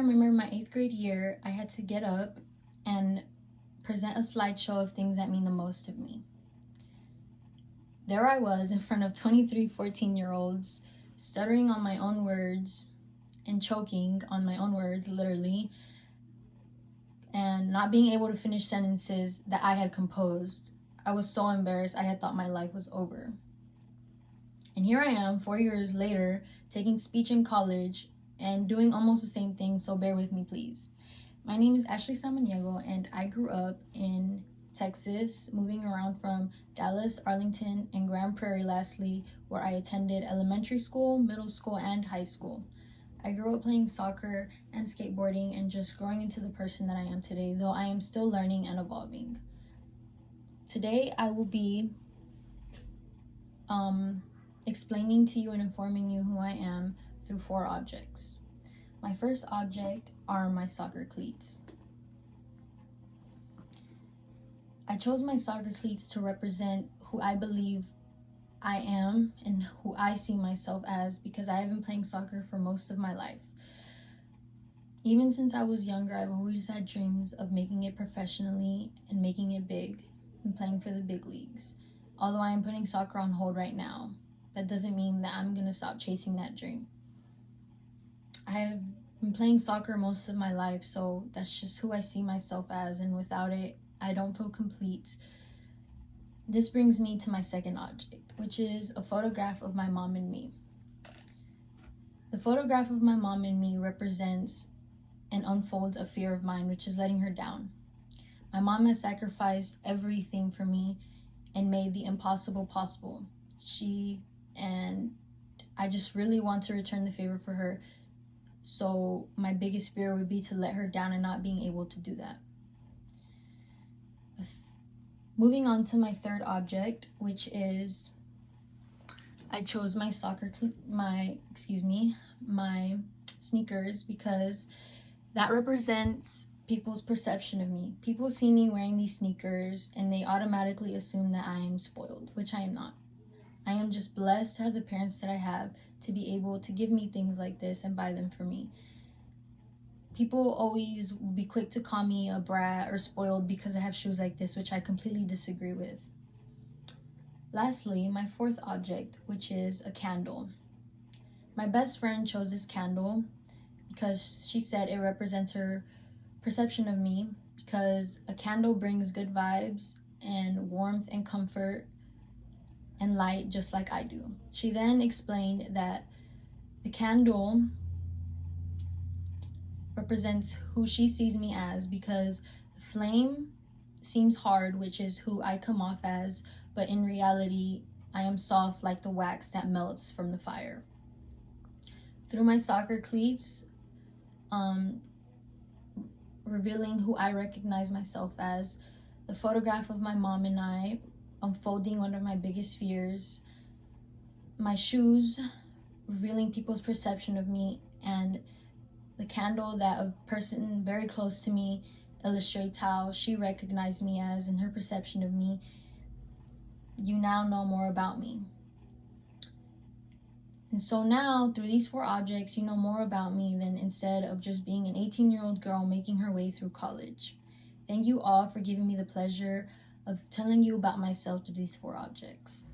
remember my 8th grade year, I had to get up and present a slideshow of things that mean the most to me. There I was in front of 23 14-year-olds, stuttering on my own words and choking on my own words, literally, and not being able to finish sentences that I had composed. I was so embarrassed. I had thought my life was over. And here I am, 4 years later, taking speech in college and doing almost the same thing, so bear with me, please. My name is Ashley Samaniego, and I grew up in Texas, moving around from Dallas, Arlington, and Grand Prairie, lastly, where I attended elementary school, middle school, and high school. I grew up playing soccer and skateboarding and just growing into the person that I am today, though I am still learning and evolving. Today, I will be explaining to you and informing you who I am through 4 objects. My first object are my soccer cleats. I chose my soccer cleats to represent who I believe I am and who I see myself as, because I have been playing soccer for most of my life. Even since I was younger, I've always had dreams of making it professionally and making it big and playing for the big leagues. Although I am putting soccer on hold right now, that doesn't mean that I'm going to stop chasing that dream. I have been playing soccer most of my life, so that's just who I see myself as, and without it, I don't feel complete. This brings me to my second object, which is a photograph of my mom and me. The photograph of my mom and me represents and unfolds a fear of mine, which is letting her down. My mom has sacrificed everything for me and made the impossible possible. I just really want to return the favor for her. So my biggest fear would be to let her down and not being able to do that. Moving on to my third object, which is I chose my my sneakers, because that represents people's perception of me. People see me wearing these sneakers and they automatically assume that I am spoiled, which I am not. I am just blessed to have the parents that I have to be able to give me things like this and buy them for me. People always will be quick to call me a brat or spoiled because I have shoes like this, which I completely disagree with. Lastly, my fourth object, which is a candle. My best friend chose this candle because she said it represents her perception of me, because a candle brings good vibes and warmth and comfort and light, just like I do. She then explained that the candle represents who she sees me as, because the flame seems hard, which is who I come off as, but in reality, I am soft like the wax that melts from the fire. Through my soccer cleats, revealing who I recognize myself as, the photograph of my mom and I, unfolding one of my biggest fears, my shoes, revealing people's perception of me, and the candle that a person very close to me illustrates how she recognized me as and her perception of me. You now know more about me. And so now, through these 4 objects, you know more about me than instead of just being an 18-year-old girl making her way through college. Thank you all for giving me the pleasure of telling you about myself through these 4 objects.